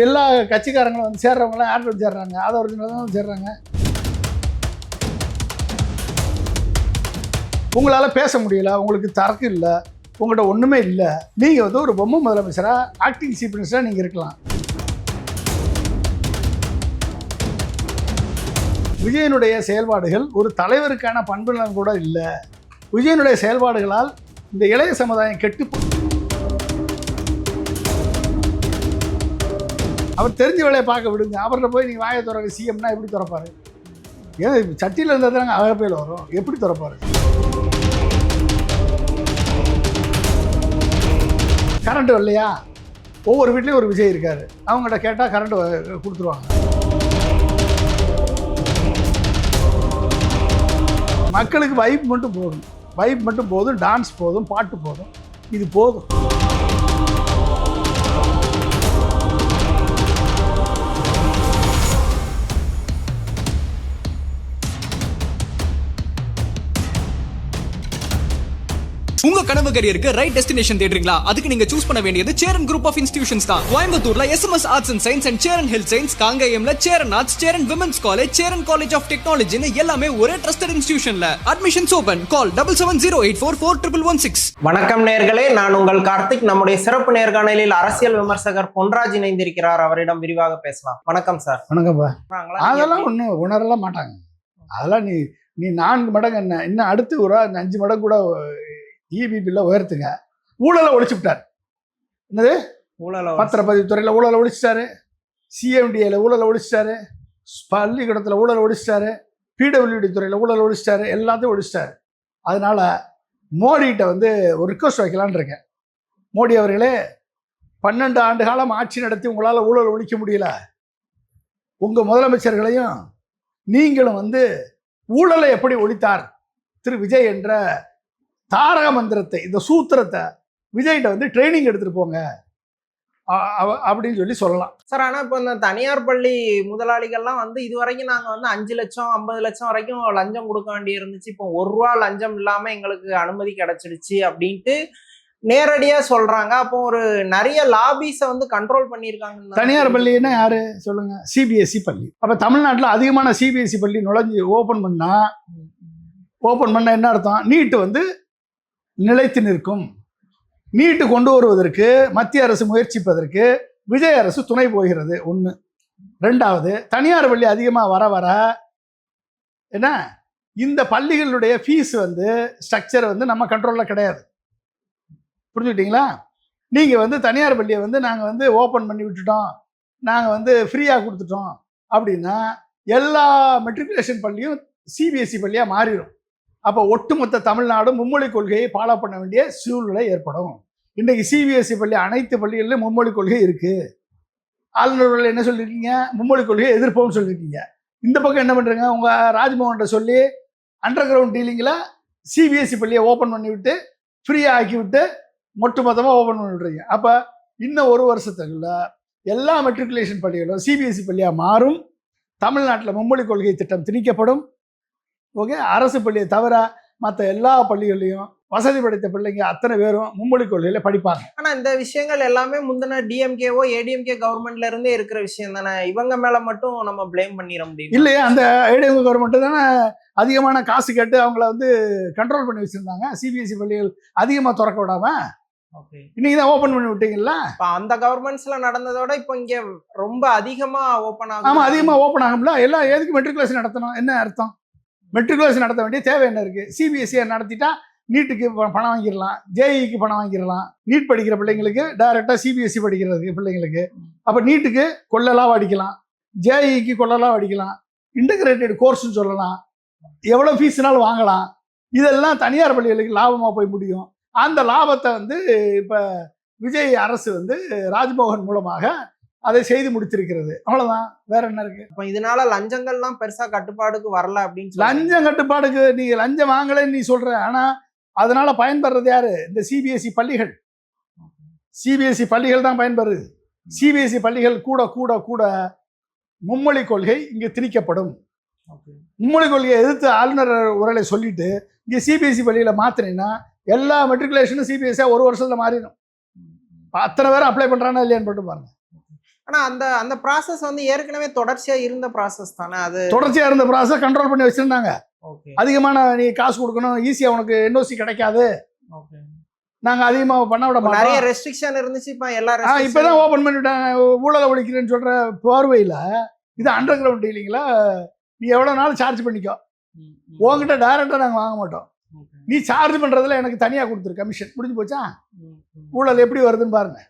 எல்லா கட்சிக்காரங்களும் வந்து சேர்றவங்களாம் யார்கிட்ட வந்து சேர்றாங்க? ஆதவ ஒரிஜினல் தான் வந்து சேர்றாங்க. உங்களால் பேச முடியல, உங்களுக்கு தரக்கு இல்லை, உங்கள்கிட்ட ஒன்றுமே இல்லை, நீங்கள் வந்து ஒரு பொம்மை முதலமைச்சராக ஆக்டிங் சீஃப் மினிஸ்டராக நீங்கள் இருக்கலாம். விஜயனுடைய செயல்பாடுகள் ஒரு தலைவருக்கான பண்புநலன் கூட இல்லை. விஜயனுடைய செயல்பாடுகளால் இந்த இளைய சமுதாயம் கெட்டு அவர் தெரிஞ்ச வேலையை பார்க்க விடுங்க. அவர்கிட்ட போய் நீங்கள் வாயை திறக்க சிஎம்னா எப்படி திறப்பார்? ஏன் சட்டியில் இருந்தால் தானே அகப்பையில் வரும், எப்படி திறப்பார்? கரண்ட் வரலையா? ஒவ்வொரு வீட்லேயும் ஒரு விஜய் இருக்கார், அவங்கள்ட்ட கேட்டால் கரண்ட் கொடுத்துருவாங்க. மக்களுக்கு வைப் மட்டும் போதும், வைப் மட்டும் போதும், டான்ஸ் போதும், பாட்டு போதும், இது போதும். உங்க கனவு கரியருக்கு ரைட் டெஸ்டினேஷன் தேடுறீங்களா? அதுக்கு நீங்க சூஸ் பண்ண வேண்டியது சேரன் குரூப் ஆஃப் இன்ஸ்டிடியூஷன்ஸ் தான். கோயம்புத்தூர்ல SMS arts and science and Cheran health science, காங்கேயம்ல Cheran arts, Cheran women's college, Cheran college of டெக்னாலஜின்னு எல்லாமே ஒரே ட்ரஸ்டட் இன்ஸ்டிடியூஷன்ல. Admissions open. கால் 7708441116. வணக்கம் நேயர்களே, நான் உங்கள் கார்த்திக். நம்முடைய சிறப்பு நேர்காணலில் அரசியல் விமர்சகர் பொன்ராஜ் இணைந்திருக்கிறார். அவரிடம் விரிவாக பேசலாம். வணக்கம் சார். வணக்கம்ப்பா. அதெல்லாம் ஒன்றும் உணரலாம் மாட்டாங்க. அதெல்லாம் நீ 4 மடங்கு என்ன, இன்னும் அடுத்து ஒரு 5 மடங்கு கூட இபிபியில் உயர்த்துங்க. ஊழலை ஒழிச்சுட்டார். என்னது? பத்திரப்பதிவுத்துறையில் ஊழலை ஒழிச்சிட்டாரு, சிஎம்டிஏல ஊழலை ஒழிச்சிட்டாரு, பள்ளிக்கூடத்தில் ஊழலை ஒழிச்சிட்டாரு, பிடபிள்யூடி துறையில் ஊழலை ஒழிச்சிட்டாரு, எல்லாத்தையும் ஒழிச்சிட்டாரு. அதனால் மோடிகிட்ட வந்து ஒரு ரிக்வஸ்ட் வைக்கலான் இருக்கேன். மோடி அவர்களே, 12 ஆண்டு காலம் ஆட்சி நடத்தி உங்களால் ஊழல் ஒழிக்க முடியல. உங்கள் முதலமைச்சர்களையும் நீங்களும் வந்து ஊழலை எப்படி ஒழித்தார் திரு விஜய் என்ற தாரக மந்திரத்தை, இந்த சூத்திரத்தை விஜய்கிட்ட வந்து ட்ரைனிங் எடுத்துட்டு போங்க அப்படின்னு சொல்லலாம் சார். ஆனால் இப்போ இந்த தனியார் பள்ளி முதலாளிகள்லாம் வந்து இது வரைக்கும் நாங்கள் வந்து 5 லட்சம் 50 லட்சம் வரைக்கும் லஞ்சம் கொடுக்க வேண்டி இருந்துச்சு, இப்போ 1 ரூபா லஞ்சம் இல்லாமல் எங்களுக்கு அனுமதி கிடைச்சிடுச்சு அப்படின்ட்டு நேரடியாக சொல்றாங்க. அப்போ ஒரு நிறைய லாபிஸை வந்து கண்ட்ரோல் பண்ணியிருக்காங்க. தனியார் பள்ளின்னா யாரு சொல்லுங்க? சிபிஎஸ்சி பள்ளி. அப்போ தமிழ்நாட்டில் அதிகமான சிபிஎஸ்சி பள்ளி நுழைஞ்சு ஓப்பன் பண்ண என்ன அர்த்தம்? நீட்டு வந்து நிலைத்து நிற்கும். நீட்டு கொண்டு வருவதற்கு மத்திய அரசு முயற்சிப்பதற்கு விஜய் அரசு துணை போகிறது. 1. 2வது, தனியார் பள்ளி அதிகமாக வர என்ன, இந்த பள்ளிகளுடைய ஃபீஸ் வந்து ஸ்ட்ரக்சர் வந்து நம்ம கண்ட்ரோலில் கிடையாது. புரிஞ்சுக்கிட்டீங்களா? நீங்கள் வந்து தனியார் பள்ளியை வந்து நாங்கள் வந்து ஓப்பன் பண்ணி விட்டுட்டோம், நாங்கள் வந்து ஃப்ரீயாக கொடுத்துட்டோம் அப்படின்னா எல்லா மெட்ரிகுலேஷன் பள்ளியும் சிபிஎஸ்சி பள்ளியாக மாறிடும். அப்போ ஒட்டுமொத்த தமிழ்நாடும் மும்மொழி கொள்கையை ஃபாலோ பண்ண வேண்டிய சூழ்நிலை ஏற்படும். இன்றைக்கு சிபிஎஸ்சி பள்ளி அனைத்து பள்ளிகளிலும் மும்மொழி கொள்கை இருக்குது. ஆளுநர்கள் என்ன சொல்லியிருக்கீங்க? மும்மொழி கொள்கையை எதிர்ப்போம்னு சொல்லியிருக்கீங்க. இந்த பக்கம் என்ன பண்ணுறீங்க? உங்கள் ராஜ்மோகன்கிட்ட சொல்லி அண்டர் கிரவுண்ட் டீலிங்கில் சிபிஎஸ்சி பள்ளியை ஓப்பன் பண்ணி விட்டு ஃப்ரீயாக ஆக்கி விட்டு மொத்தமாக ஓப்பன் பண்ணி விட்றீங்க. அப்போ இன்னும் 1 வருஷத்துக்குள்ள எல்லா மெட்ரிகுலேஷன் பள்ளிகளும் சிபிஎஸ்சி பள்ளியாக மாறும். தமிழ்நாட்டில் மும்மொழி கொள்கை திட்டம் திணிக்கப்படும். ஓகே, அரசு பள்ளியை தவிர மற்ற எல்லா பள்ளிகளையும் வசதி படைத்த பிள்ளைங்க அத்தனை பேரும் மும்மொழி கொள்கையில படிப்பாங்க. ஆனா இந்த விஷயங்கள் எல்லாமே முந்தின டிஎம்கேவோ ஏடிஎம்கே கவர்மெண்ட்ல இருந்தே இருக்கிற விஷயம் தானே. இவங்க மேல மட்டும் நம்ம பிளேம் பண்ணிட முடியும் இல்லையா? அந்த ஏடிஎம்கே கவர்மெண்ட் தானே அதிகமான காசு கேட்டு அவங்கள வந்து கண்ட்ரோல் பண்ணி வச்சிருந்தாங்க. சிபிஎஸ்சி பள்ளிகள் அதிகமா திறக்க விடாம இன்னைக்கு தான் ஓபன் பண்ணி விட்டீங்களா? அந்த கவர்மெண்ட்ஸ்ல நடந்ததோட இப்போ இங்க ரொம்ப அதிகமா ஓபன் ஆகும். ஆமா, அதிகமா ஓபன் ஆகும்ல. எல்லாம் எதுக்கு மெட்ரிகுலேஷன் நடத்தணும்? என்ன அர்த்தம்? மெட்ரிகுலேஷன் நடத்த வேண்டிய தேவை என்ன இருக்கு? சிபிஎஸ்சியை நடத்திட்டா நீட்டுக்கு பணம் வாங்கிடலாம், ஜேஇக்கு பணம் வாங்கிடலாம். நீட் படிக்கிற பிள்ளைங்களுக்கு டைரெக்டாக சிபிஎஸ்சி படிக்கிறதுக்கு பிள்ளைங்களுக்கு. அப்போ நீட்டுக்கு கொள்ளலாம் அடிக்கலாம், ஜேஇக்கு கொள்ளலாம் அடிக்கலாம், இன்டகிரேட்டட் கோர்ஸ்ன்னு சொல்லலாம், எவ்வளோ ஃபீஸ்னாலும் வாங்கலாம். இதெல்லாம் தனியார் பள்ளிகளுக்கு லாபமாக போய் முடியும். அந்த லாபத்தை வந்து இப்போ விஜய் அரசு வந்து ராஜ்மோகன் மூலமாக அதை செய்து முடித்திருக்கிறது. அவ்வளவுதான், வேற என்ன இருக்கு? இப்போ இதனால லஞ்சங்கள்லாம் பெருசா கட்டுப்பாடுக்கு வரல அப்படின்னு. லஞ்சம் கட்டுப்பாடுக்கு நீ லஞ்சம் வாங்கலைன்னு நீ சொல்ற, ஆனா அதனால பயன்படுறது யாரு? இந்த சிபிஎஸ்சி பள்ளிகள். சிபிஎஸ்சி பள்ளிகள் தான் பயன்படுது. சிபிஎஸ்சி பள்ளிகள் கூட கூட கூட மும்மொழி கொள்கை இங்கே திணிக்கப்படும். மும்மொழி கொள்கையை எதிர்த்து ஆளுநர் உரையை சொல்லிட்டு இங்கே சிபிஎஸ்சி பள்ளியில மாத்தினீங்கன்னா எல்லா மெட்ரிகுலேஷனும் சிபிஎஸ்சியா 1 வருஷத்துல மாறிடும். அத்தனை பேரும் அப்ளை பண்றானா இல்லையான்னு போட்டு பாருங்க. ஆனா அந்த அந்த ப்ராசஸ் வந்து ஏற்கனவே தொடர்ச்சியா இருந்த ப்ராசஸ் தானே அது. தொடர்ச்சியாக இருந்த ப்ராசஸ் கண்ட்ரோல் பண்ணி வச்சுருந்தாங்க. ஓகே அதிகமான நீ காசு கொடுக்கணும், ஈஸியாக உனக்கு என்ஓசி கிடைக்காது, ஓகே. நாங்கள் அதிகமாக பண்ண விட நிறைய மாட்டோம். ரெஸ்ட்ரிக்ஷன் இருந்துச்சு, இப்ப எல்லா இப்போ தான் ஓப்பன் பண்ணிவிட்டாங்க. ஊழலை ஒழிக்கிறேன்னு சொல்கிற பார்வையில் இது அண்டர் கிரவுண்ட் டீலிங்கில் நீ எவ்வளோ நாள் சார்ஜ் பண்ணிக்கோ, உங்ககிட்ட டைரெக்டாக நாங்கள் வாங்க மாட்டோம். நீ சார்ஜ் பண்ணுறதுல எனக்கு தனியாக கொடுத்துரு கமிஷன், முடிஞ்சு போச்சா? ஊழல் எப்படி வருதுன்னு பாருங்க.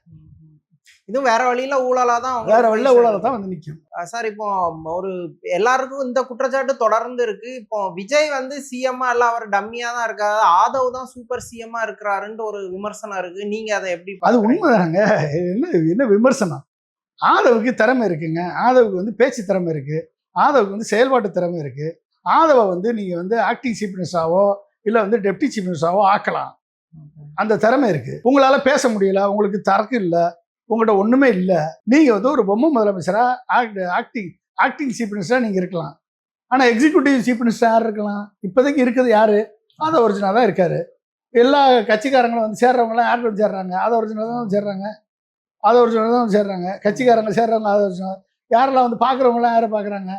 இதுவும் வேற வழியில ஊழலா தான் வேற வழியில ஊழலை தான் வந்து நிற்கும். சார் இப்போ ஒரு எல்லாருக்கும் இந்த குற்றச்சாட்டு தொடர்ந்து இருக்கு. இப்போ விஜய் வந்து சிஎம்மா இல்ல, அவர் டம்மியா தான் இருக்காரு, ஆதவ் தான் சூப்பர் சிஎம்மா இருக்கிறாருன்ற ஒரு விமர்சனம் இருக்கு. நீங்க அதை எப்படி அது உண்மைதாங்க. என்ன விமர்சனம்? ஆதவுக்கு திறமை இருக்குங்க. ஆதவுக்கு வந்து பேச்சு திறமை இருக்கு, ஆதவுக்கு வந்து செயல்பாட்டு திறமை இருக்கு. ஆதவை வந்து நீங்க வந்து ஆக்டிங் சீஃப் மினிஸ்டராவோ இல்ல வந்து டெப்டி சீஃப் மினிஸ்டராவோ ஆக்கலாம். அந்த திறமை இருக்கு. உங்களால பேச முடியல, உங்களுக்கு தரக்கு இல்லை, உங்கள்கிட்ட ஒண்ணுமே இல்லை, நீங்க வந்து ஒரு பொம்மை முதலமைச்சரா ஆக்டிங் சீஃப் மினிஸ்டரா நீங்க இருக்கலாம். ஆனா எக்ஸிக்யூட்டிவ் சீஃப் மினிஸ்டர் யார் இருக்கலாம்? இப்போதைக்கு இருக்குது யாரு? ஆதவ ஒரிஜினா தான் இருக்காரு. எல்லா கட்சிக்காரங்களும் வந்து சேர்றவங்களாம் யார்கிட்ட வந்து சேர்றாங்க? ஆதவ ஒரிஜினா தான் சேர்றாங்க. ஆதவ ஒரிஜினா தான் சேர்றாங்க. கட்சிக்காரங்க சேர்றவங்க ஆதவ ஒரிஜினா. யாரெல்லாம் வந்து பாக்குறவங்களாம் யாரை பாக்குறாங்க?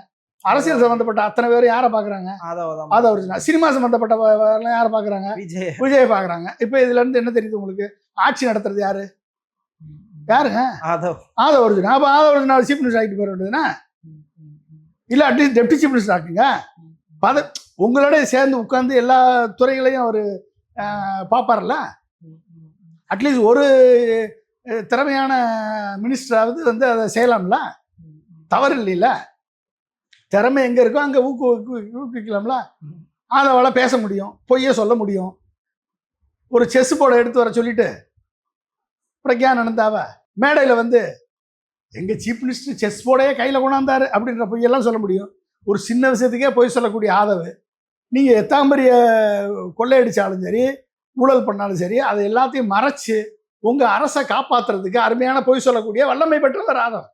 அரசியல் சம்பந்தப்பட்ட அத்தனை பேரும் யாரை பாக்குறாங்க? ஆதவ ஒரிஜினா. சினிமா சம்பந்தப்பட்ட யாரை பாக்குறாங்க? விஜய் பாக்குறாங்க. இப்ப இதுல இருந்து என்ன தெரியுது உங்களுக்கு? ஆட்சி நடத்துறது யாரு? யாருங்க? ஆதவ ஒரிஜினா. அப்ப ஆதவ ஒரிஜினா சீஃப் மினிஸ்டர் ஆகிட்டு போயிட வேண்டியதுன்னா, இல்ல அட்லீஸ்ட் டெப்டி சீஃப் மினிஸ்டர் ஆக்குங்க. உங்களோட சேர்ந்து உட்கார்ந்து எல்லா துறைகளையும் அவர் பார்ப்பார்ல. அட்லீஸ்ட் ஒரு திறமையான மினிஸ்டராவது வந்து அதை செய்யலாம்ல, தவறு இல்லைல்ல. திறமை எங்க இருக்கோ அங்க ஊக்குவிக்கலாம்ல. ஆதவால பேச முடியும், பொய்ய சொல்ல முடியும். ஒரு செஸ் போர்டை எடுத்து வர சொல்லிட்டு பிரக்யானந்தாவ மேடையில வந்து எங்க சீஃப் மினிஸ்டர் செஸ் போர்டையே கையில கொண்டாந்தாரு அப்படின்ற பொய்யெல்லாம் சொல்ல முடியும். ஒரு சின்ன விஷயத்துக்கே பொய் சொல்லக்கூடிய ஆதவு, நீங்க எத்தாம் பெரிய கொள்ளையடிச்சாலும் சரி, ஊழல் பண்ணாலும் சரி, அதை எல்லாத்தையும் மறைச்சு உங்க அரசை காப்பாத்துறதுக்கு அருமையான பொய் சொல்லக்கூடிய வல்லமை பெற்றவர் ஆதவ்.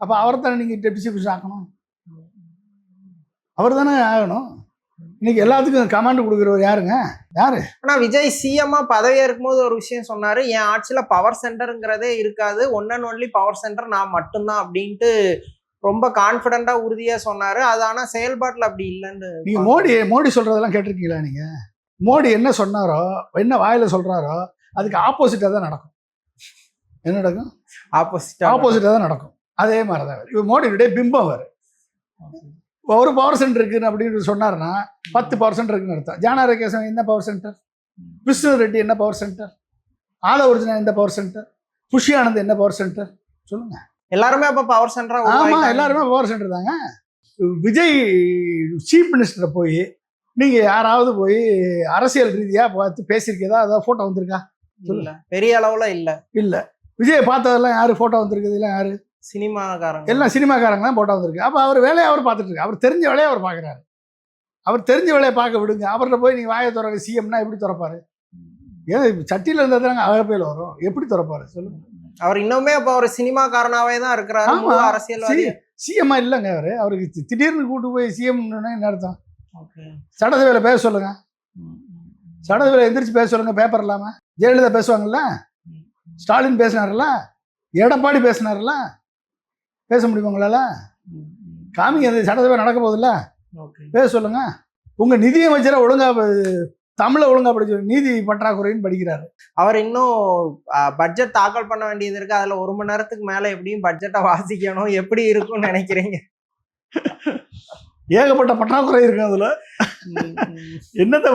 அப்ப அவர் தானே நீங்க டெப்டி சீஃப் மினிஸ்டர் ஆக்கணும், அவர் தானே ஆகணும். இன்னைக்கு எல்லாத்துக்கும் கமாண்ட் கொடுக்குறவர் யாருங்க? யாரு? ஆனா விஜய் சிஎம்மா பதவியா இருக்கும்போது ஒரு விஷயம் சொன்னாரு, என் ஆட்சியில பவர் சென்டருங்கிறதே இருக்காது, one and only power centre நான் மட்டும்தான் அப்படின்ட்டு ரொம்ப கான்பிடண்டா உறுதியா சொன்னாரு. அது ஆனா செயல்பாட்டுல அப்படி இல்லைன்னு. நீங்க மோடி சொல்றதெல்லாம் கேட்டிருக்கீங்களா? நீங்க மோடி என்ன சொன்னாரோ, என்ன வாயில சொல்றாரோ அதுக்கு ஆப்போசிட்டா தான் நடக்கும். என்ன நடக்கும்? ஆப்போசிட்டா தான் நடக்கும். அதே மாதிரிதான் இவர் மோடியுடைய பிம்பம். அவர் ஒரு பவர் சென்டர் இருக்குன்னு அப்படின்னு சொன்னார்னா 10 பவர் சென்டர் இருக்குன்னு அர்த்தம். ஜானாரகேசன் என்ன பவர் சென்டர்? விஷ்ணு ரெட்டி என்ன பவர் சென்டர்? ஆதவ ஒரிஜினா என்ன பவர் சென்டர்? புஷி ஆனந்த் என்ன பவர் சென்டர்? சொல்லுங்க. எல்லாருமே அப்ப பவர் சென்டரா? ஆமா, எல்லாருமே பவர் சென்டர் தாங்க. விஜய் சீஃப் மினிஸ்டரை போய் நீங்க யாராவது போய் அரசியல் ரீதியா பார்த்து பேசியிருக்கதா? அதாவது போட்டோ வந்திருக்கா? இல்ல, பெரிய அளவுல இல்ல. இல்ல. விஜய் பார்த்ததெல்லாம் யாரு போட்டோ வந்திருக்குது? எல்லாம் யாரு? சினிமாக்காரங்க. எல்லாம் சினிமாக்காரங்க தான் போட்டோ வந்திருக்கு. அப்ப அவர் வேலையை அவர் பார்த்துட்டு இருக்கு. அவர் தெரிஞ்ச வேலையை அவர் பாக்குறாரு. அவர் தெரிஞ்ச வேலையை பார்க்க விடுங்க. அவர்கிட்ட போய் நீங்க வாயை திறக்க சிஎம்னா எப்படி திறப்பாரு? ஏன் சட்டியில இருந்தா அகப்பையில் வரும், எப்படி திறப்பாரு சொல்லுங்க? அவர் இன்னுமே அப்ப ஒரு சினிமாக்காரனாவே தான் இருக்கிறாரு. அரசியல்வாதி சிஎம்மா இல்லைங்க. அவருக்கு திடீர்னு கூட்டு போய் சிஎம் என்ன அர்த்தம்? சட்டசபையில பேச சொல்லுங்க, சட்டசபையில எந்திரிச்சு பேச சொல்லுங்க. பேப்பர் இல்லாம ஜெயலலிதா பேசுவாங்கல்ல, ஸ்டாலின் பேசினார்ல, எடப்பாடி பேசினார்ல, பேச முடியுமா உங்களால? காமிங்க, அந்த சட்டசபை நடக்க போதில்ல, பேச சொல்லுங்க. உங்க நிதியமைச்சரை ஒழுங்கா தமிழை ஒழுங்கா படிச்சு நீதி பற்றாக்குறைன்னு படிக்கிறாரு. அவர் இன்னும் பட்ஜெட் தாக்கல் பண்ண வேண்டியது இருக்கு. அதுல 1 மணி நேரத்துக்கு மேல எப்படியும் பட்ஜெட்டை வாசிக்கணும். எப்படி இருக்கும்னு நினைக்கிறீங்க? ஏகப்பட்ட பற்றாக்குறை இருக்கு அதுல. என்னது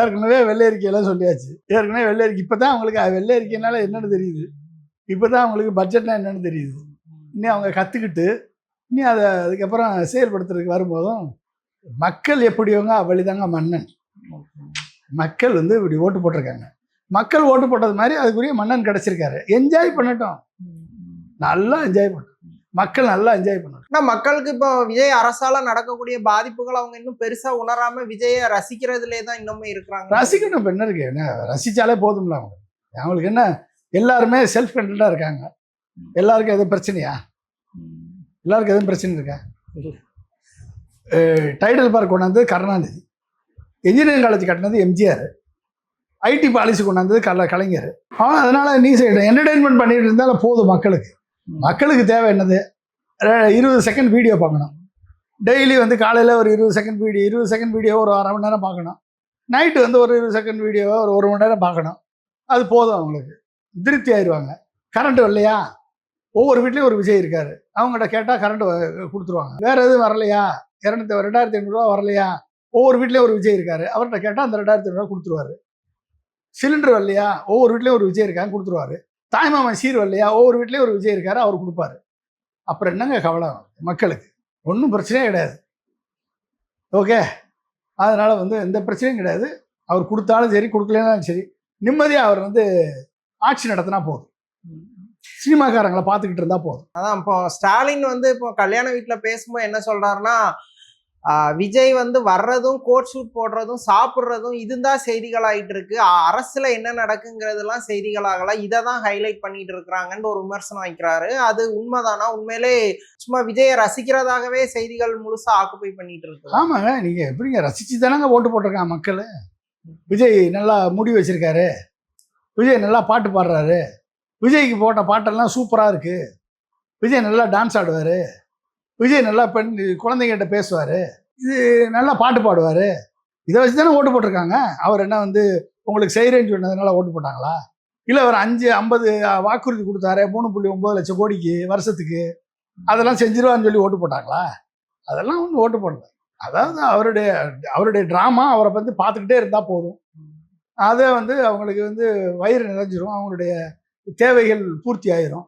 ஏற்கனவே வெள்ளை அறிக்கையெல்லாம் சொல்லியாச்சு. ஏற்கனவே வெள்ளை அறிக்கை. இப்பதான் அவங்களுக்கு வெள்ளை அறிக்கைனால என்னன்னு தெரியுது. இப்பதான் அவங்களுக்கு பட்ஜெட்னா என்னன்னு தெரியுது. இன்னும் அவங்க கத்துக்கிட்டு இனி அதை அதுக்கப்புறம் செயல்படுத்துறதுக்கு வரும்போதும் மக்கள் எப்படியோங்க வழிதாங்க மன்னன். மக்கள் வந்து இப்படி ஓட்டு போட்டிருக்காங்க. மக்கள் ஓட்டு போட்டது மாதிரி அதுக்குரிய மன்னன் கிடைச்சிருக்காரு. என்ஜாய் பண்ணட்டும், நல்லா என்ஜாய் பண்ணட்டும். மக்கள் நல்லா என்ஜாய் பண்ணட்டும். மக்களுக்கு இப்போ விஜய் அரசால நடக்கக்கூடிய பாதிப்புகள் அவங்க இன்னும் பெருசா உணராம விஜயை ரசிக்கிறதுலே தான் இன்னுமே இருக்கிறாங்க. ரசிக்கணும். இப்போ என்ன இருக்கு? என்ன ரசிச்சாலே போதும்ல. அவங்களுக்கு என்ன, எல்லாருமே செல்ஃப் கண்டென்டா இருக்காங்க. எல்லாருக்கும் எதுவும் பிரச்சனையா? எல்லாருக்கும் எதுவும் பிரச்சனை இருக்கா? டைடல் பார்க் கொண்டாந்தது கருணாநிதி, என்ஜினியரிங் காலேஜ் கட்டினது எம்ஜிஆர், ஐடி பாலிசி கொண்டாந்தது கலைஞர். அதனால நீ என்டர்டெயின்மெண்ட் பண்ணிட்டு இருந்தாலும் போதும் மக்களுக்கு. மக்களுக்கு தேவை என்னது? 20 செகண்ட் வீடியோ பார்க்கணும். டெய்லி வந்து காலையில் ஒரு 20 செகண்ட் வீடியோ ஒரு அரை மணி நேரம் பார்க்கணும். நைட்டு வந்து ஒரு 20 செகண்ட் வீடியோவை ஒரு மணி நேரம் பார்க்கணும். அது போதும், அவங்களுக்கு திருப்தி ஆயிடுவாங்க. கரண்ட் வரலையா, ஒவ்வொரு வீட்லேயும் ஒரு விஜய் இருக்காரு, அவங்ககிட்ட கேட்டால் கரண்ட் கொடுத்துருவாங்க. வேற எதுவும் வரலையா, 2500 வரலையா, ஒவ்வொரு வீட்லேயும் ஒரு விஜய் இருக்காரு, அவர்கிட்ட கேட்டால் அந்த 2500 கொடுத்துருவாரு. சிலிண்டர் வரலையா, ஒவ்வொரு வீட்லேயும் ஒரு விஜய் இருக்காங்க, கொடுத்துருவாரு. தாய்மாமன் சீர் வரலையா, ஒவ்வொரு வீட்லேயும் ஒரு விஜய் இருக்காரு, அவர் கொடுப்பாரு. அப்புறம் என்னங்க கவலை மக்களுக்கு? ஒன்றும் பிரச்சனையே கிடையாது. ஓகே, அதனால வந்து எந்த பிரச்சனையும் கிடையாது. அவர் கொடுத்தாலும் சரி, கொடுக்கலனாலும் சரி, நிம்மதியாக அவர் வந்து ஆட்சி நடத்தினா போதும். சினிமாக்காரங்களை பார்த்துக்கிட்டு இருந்தா போதும். அதான் இப்போ ஸ்டாலின் வந்து இப்போ கல்யாண வீட்டுல பேசும்போது என்ன சொல்றாருன்னா, விஜய் வந்து வர்றதும் கோட் ஷூட் போடுறதும் சாப்பிட்றதும் இதுதான் செய்திகள் ஆயிட்டு இருக்கு, அரசுல என்ன நடக்குங்கிறதுலாம் செய்திகளாகல, இதை தான் ஹைலைட் பண்ணிட்டு இருக்கிறாங்கன்னு ஒரு விமர்சனம் வைக்கிறாரு. அது உண்மைதானா? உண்மையிலே சும்மா விஜயை ரசிக்கிறதாகவே செய்திகள் முழுசா ஆக்குப்பை பண்ணிட்டு இருக்கு. ஆமாங்க, நீங்க எப்படிங்க ரசிச்சு தானங்க ஓட்டு போட்டிருக்காங்க மக்கள். விஜய் நல்லா முடி வச்சிருக்காரு, விஜய் நல்லா பாட்டு பாடுறாரு, விஜய்க்கு போட்ட பாட்டெல்லாம் சூப்பராக இருக்கு, விஜய் நல்லா டான்ஸ் ஆடுவார், விஜய் நல்லா குழந்தைங்கிட்ட பேசுவார், இது நல்லா பாட்டு பாடுவார், இதை வச்சு தானே ஓட்டு போட்டிருக்காங்க. அவர் என்ன வந்து உங்களுக்கு செய்கிறேன்னு சொன்னதுனால ஓட்டு போட்டாங்களா? இல்லை அவர் 50 வாக்குறுதி கொடுத்தாரு 3.9 லட்சம் கோடிக்கு வருஷத்துக்கு, அதெல்லாம் செஞ்சிருவான்னு சொல்லி ஓட்டு போட்டாங்களா? அதெல்லாம் ஒன்றும் ஓட்டு போடல. அதாவது அவருடைய ட்ராமா அவரை வந்து பார்த்துக்கிட்டே இருந்தால் போதும். அதை வந்து அவங்களுக்கு வந்து வயிறு நிறைஞ்சிரும், அவங்களுடைய தேவைகள் பூர்த்தி ஆயிரும்.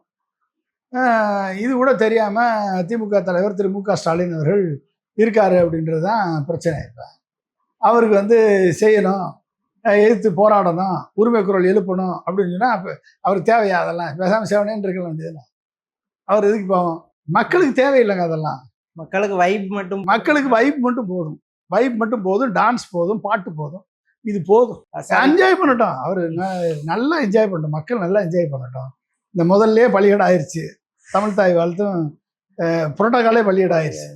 இது கூட தெரியாமல் திமுக தலைவர் திரு மு.க. ஸ்டாலின் அவர்கள் இருக்காரு அப்படின்றது தான் பிரச்சனை. இப்போ அவருக்கு வந்து செய்யணும், எதிர்த்து போராடணும், உரிமை குரல் எழுப்பணும் அப்படின்னு சொன்னால் அப்போ அவருக்கு தேவையா? அதெல்லாம் பேசாமல் சேவனேன்னு இருக்க வேண்டியதுதான். அவர் எதுக்கு போவோம்? மக்களுக்கு தேவையில்லைங்க அதெல்லாம். மக்களுக்கு வைப் மட்டும் போதும், டான்ஸ் போதும், பாட்டு போதும், இது போதும். என்ஜாய் பண்ணட்டும், அவர் நல்லா என்ஜாய் பண்ணட்டும், மக்கள் நல்லா என்ஜாய் பண்ணட்டும். இந்த முதல்ல பலிகடை ஆயிடுச்சு, தமிழ் தாய் வாழ்த்தும் புரோட்டோகாலே பலிகடை ஆயிடுச்சு.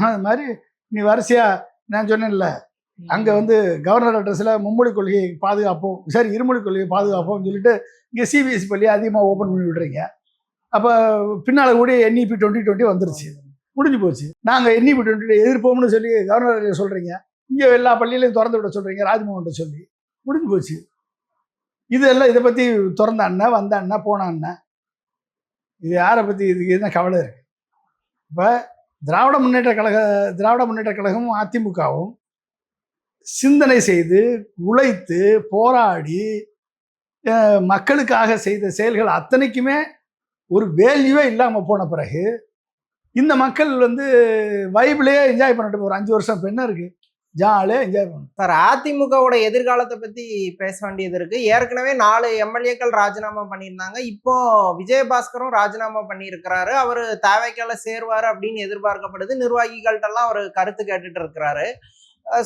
அது மாதிரி நீ வரிசையா நான் சொன்னேன்ல, அங்கே வந்து கவர்னர் அட்ரஸில் மும்மொழி கொள்கையை பாதுகாப்போம், சரி இருமொழி கொள்கையை பாதுகாப்போம்னு சொல்லிட்டு இங்கே சிபிஎஸ்சி பள்ளியை அதிகமாக ஓப்பன் பண்ணி விடுறீங்க. அப்போ பின்னால் கூட NEP 2020 வந்துருச்சு, முடிஞ்சு போச்சு. நாங்கள் NEP 2020 எதிர்ப்போம்னு சொல்லி கவர்னர் சொல்கிறீங்க, இங்கே எல்லா பள்ளியிலையும் திறந்து விட சொல்கிறீங்க ராஜ்மோகன் சொல்லி, முடிஞ்சு போச்சு. இதெல்லாம் இதை பற்றி திறந்த அண்ணன், வந்த அண்ணன், போன அண்ணன், இது யாரை பற்றி? இதுக்கு என்ன கவலை இருக்குது? இப்போ திராவிட முன்னேற்ற கழகமும் அதிமுகவும் சிந்தனை செய்து உழைத்து போராடி மக்களுக்காக செய்த செயல்கள் அத்தனைக்குமே ஒரு வேல்யூவே இல்லாமல் போன பிறகு இந்த மக்கள் வந்து வைபிளையே என்ஜாய் பண்ணட்டும். ஒரு 5 வருஷம் பெண்ணா இருக்கு, ஜாலியாக என்ஜாய் பண்ணணும். சார், அதிமுகவோட எதிர்காலத்தை பற்றி பேச வேண்டியது இருக்கு. ஏற்கனவே 4 எம்எல்ஏக்கள் ராஜினாமா பண்ணியிருந்தாங்க. இப்போ விஜயபாஸ்கரும் ராஜினாமா பண்ணியிருக்கிறாரு. அவர் தேவைக்கால சேருவார் அப்படின்னு எதிர்பார்க்கப்படுது. நிர்வாகிகள்கிட்டலாம் அவர் கருத்து கேட்டுட்டு இருக்கிறாரு.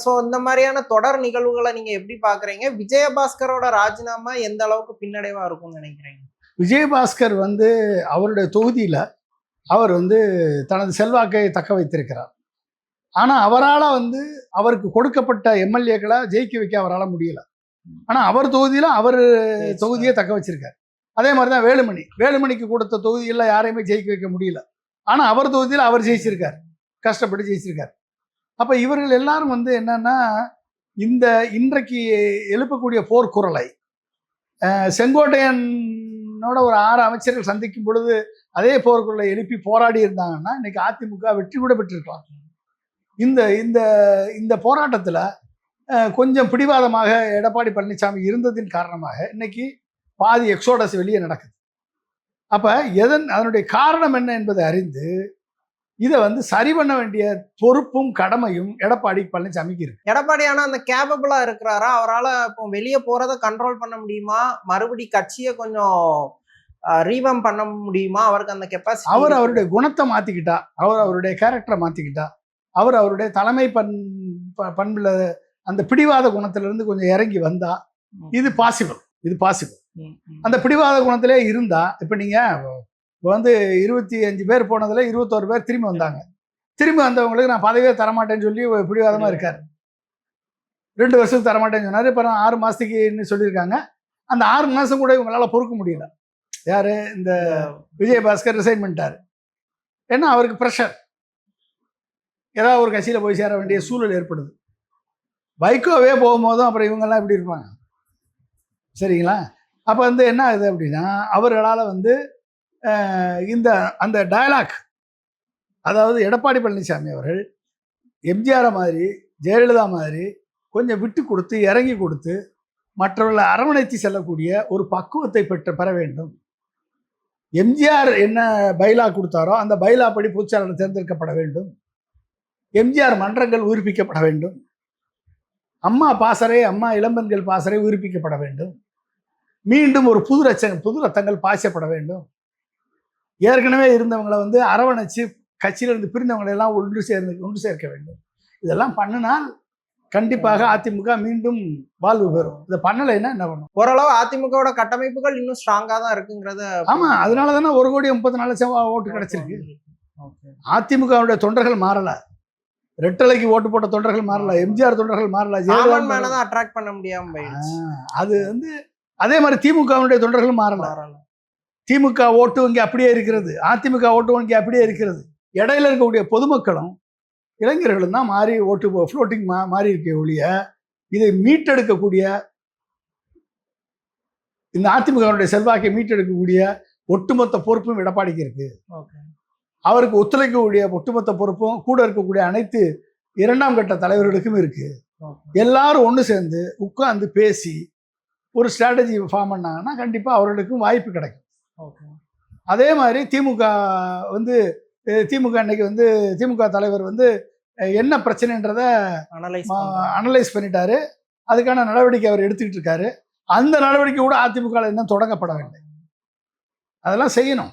ஸோ இந்த மாதிரியான தொடர் நிகழ்வுகளை நீங்க எப்படி பாக்குறீங்க? விஜயபாஸ்கரோட ராஜினாமா எந்த அளவுக்கு பின்னடைவா இருக்கும்னு நினைக்கிறீங்க? விஜயபாஸ்கர் வந்து அவருடைய தொகுதியில் அவர் வந்து தனது செல்வாக்கை தக்க வைத்திருக்கிறார். ஆனால் அவரால் வந்து அவருக்கு கொடுக்கப்பட்ட எம்எல்ஏக்களை ஜெயிக்க வைக்க அவரால் முடியல. ஆனால் அவர் தொகுதியில் அவர் தொகுதியை தக்க வச்சிருக்கார். அதே மாதிரி தான் வேலுமணிக்கு கொடுத்த தொகுதியில் யாரையுமே ஜெயிக்க வைக்க முடியல. ஆனால் அவர் தொகுதியில் அவர் ஜெயிச்சிருக்கார், கஷ்டப்பட்டு ஜெயிச்சிருக்கார். அப்போ இவர்கள் எல்லாரும் வந்து என்னன்னா, இந்த இன்றைக்கு எழுப்பக்கூடிய போர்க்குரலை செங்கோட்டையனோட ஒரு 6 அமைச்சர்கள் சந்திக்கும் பொழுது அதே போர்க்குரலை எழுப்பி போராடி இருந்தாங்கன்னா இன்னைக்கு அதிமுக வெற்றி கூட பெற்றிருக்கலாம். இந்த இந்த இந்த போராட்டத்தில் கொஞ்சம் பிடிவாதமாக எடப்பாடி பழனிசாமி இருந்ததின் காரணமாக இன்னைக்கு பாதி எக்ஸோடஸ் வெளியே நடக்குது. அப்போ அதனுடைய காரணம் என்ன என்பதை அறிந்து இதை வந்து சரி பண்ண வேண்டிய பொறுப்பும் கடமையும் எடப்பாடி பழனிசாமிக்கு இருக்கு. எடப்பாடி ஆனா அந்த கேபபிளா இருக்கிறாரா? அவரால் இப்போ வெளியே போறதை கண்ட்ரோல் பண்ண முடியுமா? மறுபடி கட்சியை கொஞ்சம் ரீவம் பண்ண முடியுமா? அவருக்கு அந்த கெப்பாசிட்டி? அவர் அவருடைய குணத்தை மாத்திக்கிட்டா, அவர் அவருடைய கேரக்டரை மாத்திக்கிட்டா, அவர் அவருடைய தலைமை பண்புல அந்த பிடிவாத குணத்திலிருந்து கொஞ்சம் இறங்கி வந்தா இது பாசிபிள். அந்த பிடிவாத குணத்திலே இருந்தா, இப்ப நீங்க வந்து 25 பேர் போனதுல 21 பேர் திரும்பி வந்தாங்க. திரும்பி வந்தவங்களுக்கு நான் பதவியே தரமாட்டேன்னு சொல்லி பிடிவாதமா இருக்காரு. 2 வருஷத்துக்கு தரமாட்டேன்னு சொன்னாரு. இப்போ 6 மாசத்துக்குன்னு சொல்லியிருக்காங்க. அந்த 6 மாசம் கூட இவங்களால பொறுக்க முடியல. யாரு இந்த விஜயபாஸ்கர் ரிசைன் பண்ணிட்டாரு. ஏன்னா அவருக்கு ப்ரெஷர், ஏதாவது ஒரு கட்சியில் போய் சேர வேண்டிய சூழல் ஏற்படுது. வைகோவே போகும்போதும் அப்புறம் இவங்கெல்லாம் எப்படி இருப்பாங்க, சரிங்களா? அப்போ வந்து என்ன ஆகுது அப்படின்னா, அவர்களால் வந்து இந்த அந்த டயலாக், அதாவது எடப்பாடி பழனிசாமி அவர்கள் எம்ஜிஆரை மாதிரி ஜெயலலிதா மாதிரி கொஞ்சம் விட்டு கொடுத்து இறங்கி கொடுத்து மற்றவர்களை அரவணைத்து செல்லக்கூடிய ஒரு பக்குவத்தை பெற வேண்டும். எம்ஜிஆர் என்ன பைலா கொடுத்தாரோ அந்த பைலா படி பொதுச்செயலாளர் தேர்ந்தெடுக்கப்பட வேண்டும். எம்ஜிஆர் மன்றங்கள் உயிர்ப்பிக்கப்பட வேண்டும். அம்மா பாசறை, அம்மா இளம்பெண்கள் பாசறை உயிர்ப்பிக்கப்பட வேண்டும். மீண்டும் ஒரு புது ரத்தங்கள் பாய்ச்சப்பட வேண்டும். ஏற்கனவே இருந்தவங்களை வந்து அரவணைச்சு கட்சியிலிருந்து பிரிந்தவங்களை எல்லாம் ஒன்று சேர்க்க வேண்டும். இதெல்லாம் பண்ணினால் கண்டிப்பாக அதிமுக மீண்டும் வாழ்வு பெறும். இதை பண்ணலைன்னா என்ன பண்ணும்? ஓரளவு அதிமுகவோட கட்டமைப்புகள் இன்னும் ஸ்ட்ராங்கா தான் இருக்குங்கிறத. ஆமா, அதனால தானே 1,34,00,000 ஓட்டு கிடைச்சிருக்கு. அதிமுகவுடைய தொண்டர்கள் மாறல, ரெட்டலைக்கு ஓட்டு போட்ட தொண்டர்கள் மாறல, எம்ஜிஆர் தொண்டர்கள் மாறல, ஜெயலலிதா அட்ராக்ட் பண்ண முடியாம அது வந்து அதே மாதிரி திமுகவுடைய தொண்டர்கள் மாறல. திமுக ஓட்டு வங்கி அப்படியே இருக்கிறது, அதிமுக ஓட்டு வங்கி அப்படியே இருக்கிறது. இடையில இருக்கக்கூடிய பொதுமக்களும் இளைஞர்களும் தான் மாறி ஓட்டு ஃப்ளோட்டிங் மாறி இருக்க ஒழிய இதை மீட்டெடுக்கக்கூடிய, இந்த அதிமுகவுடைய செல்வாக்கை மீட்டெடுக்கக்கூடிய ஒட்டுமொத்த பொறுப்பும் எடப்பாடிக்கு இருக்கு. அவருக்கு ஒத்துழைக்கக்கூடிய ஒட்டுமொத்த பொறுப்பும் கூட இருக்கக்கூடிய அனைத்து 2ஆம் கட்ட தலைவர்களுக்கும் இருக்கு. எல்லாரும் ஒன்று சேர்ந்து உட்கார்ந்து பேசி ஒரு ஸ்ட்ராட்டஜி ஃபார்ம் பண்ணாங்கன்னா கண்டிப்பா அவர்களுக்கும் வாய்ப்பு கிடைக்கும். அதே மாதிரி திமுக இன்னைக்கு வந்து திமுக தலைவர் வந்து என்ன பிரச்சனைன்றத அனலைஸ் பண்ணிட்டாரு. அதுக்கான நடவடிக்கை அவர் எடுத்துக்கிட்டு இருக்காரு. அந்த நடவடிக்கை கூட அதிமுக இன்னும் தொடங்கப்பட வேண்டும். அதெல்லாம் செய்யணும்.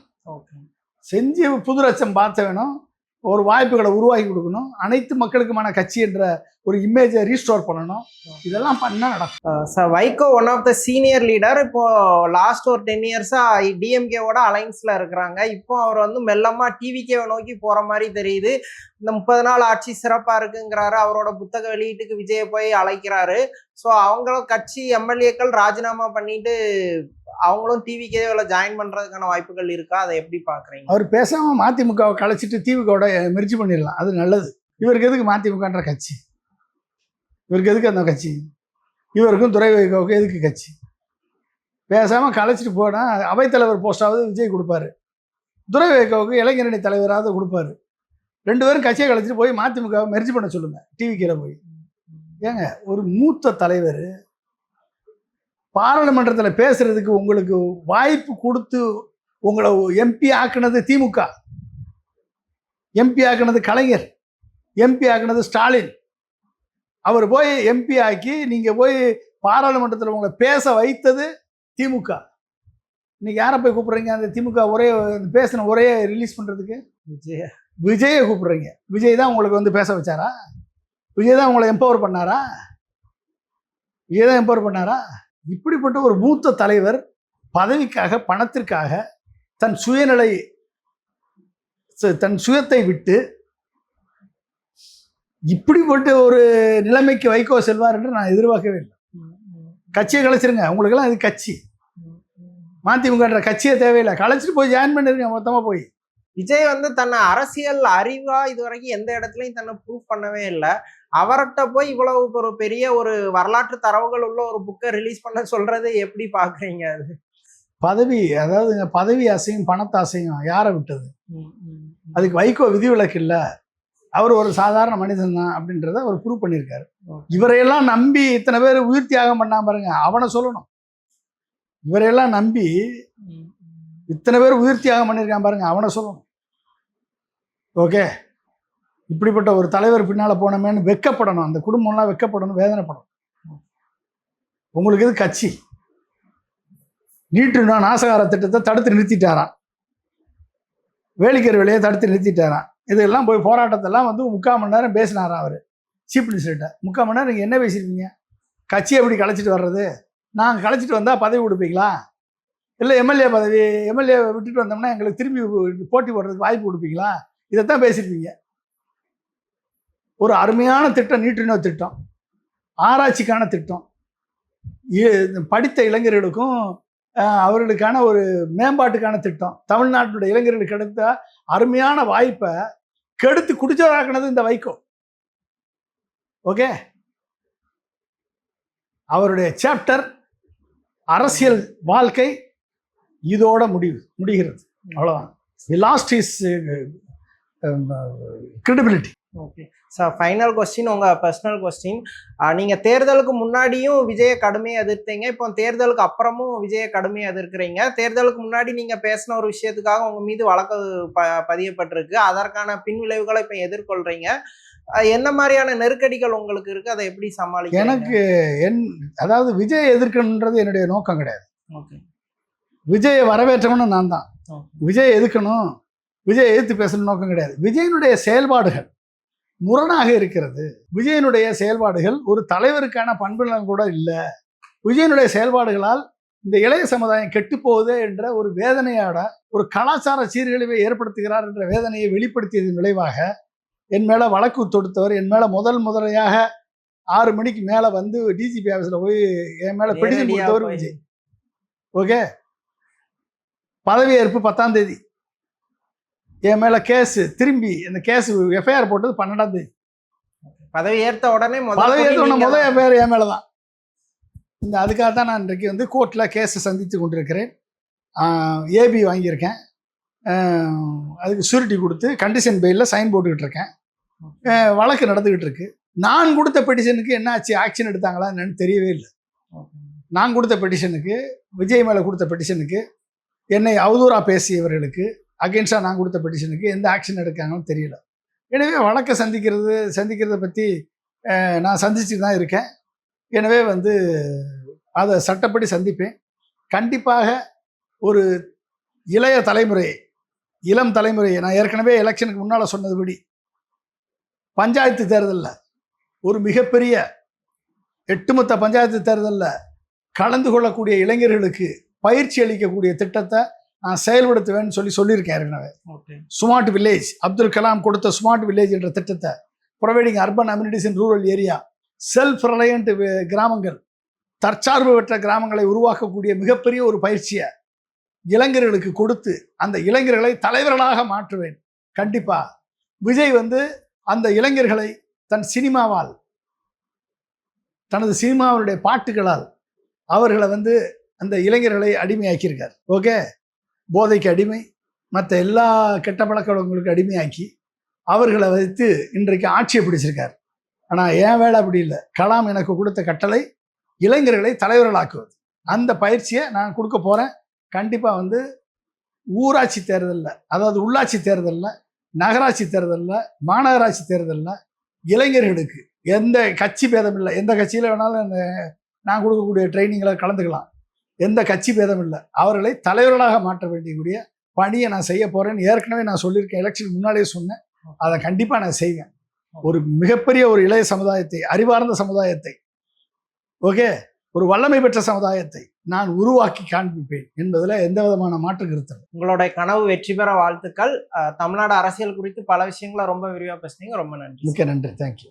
செஞ்சு புது ரச்சம் பார்த்த வேணும். ஒரு வாய்ப்புகளை உருவாக்கி கொடுக்கணும். அனைத்து மக்களுக்குமான கட்சி என்ற ஒரு இமேஜை ரீஸ்டோர் பண்ணணும். இதெல்லாம் பண்ணா நடக்கும். Vaiko one of the senior leader. இப்போ லாஸ்ட் ஒரு 10 இயர்ஸா டிஎம்கேவோட அலைன்ஸ்ல இருக்கிறாங்க. இப்போ அவர் வந்து மெல்லமா டிவிகேவை நோக்கி போற மாதிரி தெரியுது. இந்த 30 நாள் ஆட்சி சிறப்பா இருக்குங்கிறாரு. அவரோட புத்தக வெளியீட்டுக்கு விஜயை போய் அழைக்கிறாரு. ஸோ அவங்களும் கட்சி எம்எல்ஏக்கள் ராஜினாமா பண்ணிட்டு அவங்களும் டிவிகேல ஜாயின் பண்றதுக்கான வாய்ப்புகள் இருக்கா? அதை எப்படி பாக்குறீங்க? அவர் பேசாம மதிமுகவை கலைச்சிட்டு திமுகவோட மெர்ஜ் பண்ணிடலாம், அது நல்லது. இவருக்கு எதுக்கு மதிமுகன்ற கட்சி? இவருக்கு எதுக்கு அந்த கட்சி? இவருக்கும் துரை வைகோவுக்கு எதுக்கு கட்சி? பேசாம கலைச்சிட்டு போனா அவைத்தலைவர் போஸ்டாவது விஜய் கொடுப்பாரு, துரை வைகோவுக்கு இளைஞரணி தலைவராவது கொடுப்பாரு. 2 பேரும் கட்சியை கலைச்சிட்டு போய் மதிமுகவை மெர்ஜ் பண்ண சொல்லுங்க டிவிகேல போய். ஏங்க, ஒரு மூத்த தலைவர் பாராளுமன்றத்தில் பேசுறதுக்கு உங்களுக்கு வாய்ப்பு கொடுத்து உங்களை எம்பி ஆக்குனது திமுக, எம்பி ஆக்குனது கலைஞர், எம்பி ஆக்குனது ஸ்டாலின். அவர் போய் எம்பி ஆக்கி நீங்க போய் பாராளுமன்றத்தில் உங்களை பேச வைத்தது திமுக. இன்னைக்கு யாரை போய் கூப்பிடுறீங்க? அந்த திமுக பேசின ஒரே ரிலீஸ் பண்றதுக்கு விஜயை கூப்பிடுறீங்க. விஜய் தான் உங்களுக்கு வந்து பேச வச்சாரா? விஜய் தான் உங்களை எம்பவர் பண்ணாரா? விஜய் தான் எம்பவர் பண்ணாரா? இப்படிப்பட்ட ஒரு மூத்த தலைவர் பதவிக்காக, பணத்திற்காக தன் சுயத்தை விட்டு இப்படிப்பட்ட ஒரு நிலைமைக்கு வைகோ செல்வார் என்று நான் எதிர்பார்க்கவே இல்லை. கட்சியை கலைச்சிருங்க, உங்களுக்கெல்லாம் இது கட்சி. மதிமுகன்ற கட்சியே தேவையில்லை, கலைச்சிட்டு போய் ஜாயின் பண்ணிருங்க மொத்தமா போய். விஜய் வந்து தன்னை அரசியல் அறிவா இதுவரைக்கும் எந்த இடத்துலையும் தன்னை ப்ரூவ் பண்ணவே இல்லை. அவர்கிட்ட போய் இவ்வளவு ஒரு பெரிய ஒரு வரலாற்று தரவுகள் உள்ள ஒரு புக்கை ரிலீஸ் பண்ண சொல்றது எப்படி பாக்குறீங்க? அது பதவி, அதாவது பதவி ஆசையும் பணத்தாசையும் யாரை விட்டது? அதுக்கு வைகோ விதிவிலக்கு இல்லை. அவர் ஒரு சாதாரண மனிதன் தான் அப்படின்றத அவர் ப்ரூவ் பண்ணியிருக்காரு. இவரையெல்லாம் நம்பி இத்தனை பேர் உயிர் தியாகம் பண்ணாம பாருங்க, அவனை சொல்லணும். இவரையெல்லாம் நம்பி இத்தனை பேர் உயிர் தியாகம் பண்ணியிருக்கான் பாருங்க, அவனை சொல்லணும். ஓகே, இப்படிப்பட்ட ஒரு தலைவர் பின்னால போனமேன்னு வெக்கப்படணும். அந்த குடும்பம்லாம் வெக்கப்படணும், வேதனைப்படணும். உங்களுக்கு இது கட்சி. நீட்டு நாசகார திட்டத்தை தடுத்து நிறுத்திட்டாராம், வேலிக்கர் வேலையை தடுத்து நிறுத்திட்டாராம். இதெல்லாம் போய் போராட்டத்தெல்லாம் வந்து 3/4 மணி நேரம் பேசினாராம் அவர் சீஃப் மினிஸ்டர்கிட்ட. 3/4 மணி நேரம் நீங்கள் என்ன பேசியிருக்கீங்க? கட்சியை எப்படி கலைச்சிட்டு வர்றது? நாங்கள் கலைச்சிட்டு வந்தால் பதவி கொடுப்பீங்களா? இல்லை எம்எல்ஏ பதவி, எம்எல்ஏ விட்டுட்டு வந்தோம்னா எங்களுக்கு திரும்பி போட்டி போடுறதுக்கு வாய்ப்பு கொடுப்பீங்களா? இதைத்தான் பேசியிருப்பீங்க. ஒரு அருமையான திட்டம் நீட்டுனோ திட்டம், ஆராய்ச்சிக்கான திட்டம், படித்த இளைஞர்களுக்கும் அவர்களுக்கான ஒரு மேம்பாட்டுக்கான திட்டம். தமிழ்நாட்டுடைய இளைஞர்களுக்கு கிடைத்த அருமையான வாய்ப்பை கெடுத்து குடிச்சதாக்குனது இந்த வைகோ. ஓகே, அவருடைய சாப்டர் அரசியல் வாழ்க்கை இதோட முடிகிறது. அவ்வளவுதான். He lost his credibility. Okay sir, final question, உங்கள் பர்சனல் கொஸ்டின். நீங்கள் தேர்தலுக்கு முன்னாடியும் விஜயை கடுமையை எதிர்த்தீங்க, இப்போ தேர்தலுக்கு அப்புறமும் விஜயை கடுமையை எதிர்க்கிறீங்க. தேர்தலுக்கு முன்னாடி நீங்கள் பேசின ஒரு விஷயத்துக்காக உங்கள் மீது வழக்கு பதியப்பட்டிருக்கு. அதற்கான பின் விளைவுகளை இப்போ எதிர்கொள்கிறீங்க. என்ன மாதிரியான நெருக்கடிகள் உங்களுக்கு இருக்குது, அதை எப்படி சமாளிக்க? எனக்கு அதாவது விஜயை எதிர்க்கணுன்றது என்னுடைய நோக்கம் கிடையாது. ஓகே, விஜயை வரவேற்றவனு நான் தான். விஜயை எதிர்க்கணும், விஜயை எதிர்த்து பேசணும் நோக்கம் கிடையாது. விஜயனுடைய செயல்பாடுகள் முரணாக இருக்கிறது. விஜயனுடைய செயல்பாடுகள் ஒரு தலைவருக்கான பண்புடன் கூட இல்லை. விஜயனுடைய செயல்பாடுகளால் இந்த இளைய சமுதாயம் கெட்டு போகுது என்ற ஒரு வேதனையோட ஒரு கலாச்சார சீர்கழிவை ஏற்படுத்துகிறார் என்ற வேதனையை வெளிப்படுத்தியதன் விளைவாக என் மேல வழக்கு தொடுத்தவர், என் மேல முதலையாக 6 மணிக்கு மேல வந்து டிஜிபி ஆஃபீஸில் போய் என் மேல பெடிஷன் கொடுத்தவர் விஜய். ஓகே, பதவியேற்பு 10ஆம் தேதி என் மேல கேஸ், திரும்பி இந்த கேஸ் எஃப்ஐஆர் போட்டது 12ஆம் தேதி. பதவி ஏற்ற உடனே முதல் எஃப்ஐஆர் என் மேலதான். இந்த அதுக்காக தான் நான் இன்றைக்கு வந்து கோர்ட்டில் கேஸை சந்தித்து கொண்டிருக்கிறேன். ஏபி வாங்கியிருக்கேன், அதுக்கு ஷூரிட்டி கொடுத்து கண்டிஷன் பெயிலில் சைன் போட்டுக்கிட்டு இருக்கேன். வழக்கு நடந்துக்கிட்டு இருக்கு. நான் கொடுத்த பெட்டிஷனுக்கு என்ன ஆச்சு, ஆக்ஷன் எடுத்தாங்களா என்னன்னு தெரியவே இல்லை. நான் கொடுத்த பெட்டிஷனுக்கு, விஜய் மேலே கொடுத்த பெட்டிஷனுக்கு, என்னை அவதூறாக பேசியவர்களுக்கு அகெயின்ஸ்டாக நான் கொடுத்த பெட்டிஷனுக்கு எந்த ஆக்ஷன் எடுக்காங்கன்னு தெரியல. எனவே வழக்கை சந்திக்கிறத பற்றி நான் சந்திச்சுட்டு தான் இருக்கேன். எனவே வந்து அதை சட்டப்படி சந்திப்பேன். கண்டிப்பாக ஒரு இளம் தலைமுறையை நான் ஏற்கனவே எலெக்ஷனுக்கு முன்னால் சொன்னதுபடி பஞ்சாயத்து தேர்தலில் ஒரு மிகப்பெரிய ஒட்டுமொத்த பஞ்சாயத்து தேர்தலில் கலந்து கொள்ளக்கூடிய இளைஞர்களுக்கு பயிற்சி அளிக்கக்கூடிய திட்டத்தை நான் செயல்படுத்துவேன்னு சொல்லியிருக்கேன் ஏற்கனவே. ஸ்மார்ட் வில்லேஜ், அப்துல் கலாம் கொடுத்த ஸ்மார்ட் வில்லேஜ் என்ற திட்டத்தை, providing urban amenities in rural area, self reliant கிராமங்கள், தற்சார்பு பெற்ற கிராமங்களை உருவாக்கக்கூடிய மிகப்பெரிய ஒரு பயிற்சியை இளைஞர்களுக்கு கொடுத்து அந்த இளைஞர்களை தலைவர்களாக மாற்றுவேன். கண்டிப்பா விஜய் வந்து அந்த இளைஞர்களை தனது சினிமாவுடைய பாட்டுகளால் அவர்களை வந்து அந்த இளைஞர்களை அடிமையாக்கியிருக்கார். ஓகே, போதைக்கு அடிமை, மற்ற எல்லா கெட்ட பழக்கங்களுக்கு அடிமையாக்கி அவர்களை வைத்து இன்றைக்கு ஆட்சியை பிடிச்சிருக்கார். ஆனால் என் வேலை அப்படி இல்லை. கலாம் எனக்கு கொடுத்த கட்டளை இளைஞர்களை தலைவர்களாக்குவது. அந்த பயிற்சியை நான் கொடுக்க போகிறேன். கண்டிப்பாக வந்து ஊராட்சி தேர்தலில், அதாவது உள்ளாட்சி தேர்தலில், நகராட்சி தேர்தலில், மாநகராட்சி தேர்தலில் இளைஞர்களுக்கு எந்த கட்சி பேதம் இல்லை. எந்த கட்சியில் வேணாலும் நான் கொடுக்கக்கூடிய ட்ரைனிங்கில் கலந்துக்கலாம். எந்த கட்சி பேதம் இல்லை. அவர்களை தலைவர்களாக மாற்ற வேண்டியக்கூடிய பணியை நான் செய்ய போகிறேன்னு ஏற்கனவே நான் சொல்லியிருக்கேன். எலெக்ஷனுக்கு முன்னாடியே சொன்னேன். அதை கண்டிப்பாக நான் செய்வேன். ஒரு மிகப்பெரிய ஒரு இளைய சமுதாயத்தை, அறிவார்ந்த சமுதாயத்தை, ஓகே, ஒரு வல்லமை பெற்ற சமுதாயத்தை நான் உருவாக்கி காண்பிப்பேன் என்பதில் எந்த விதமான மாற்று கருத்து. உங்களுடைய கனவு வெற்றி பெற வாழ்த்துக்கள். தமிழ்நாடு அரசியல் குறித்து பல விஷயங்களை ரொம்ப விரிவாக பேசுனீங்க. ரொம்ப நன்றி. மிக்க நன்றி. தேங்க்யூ.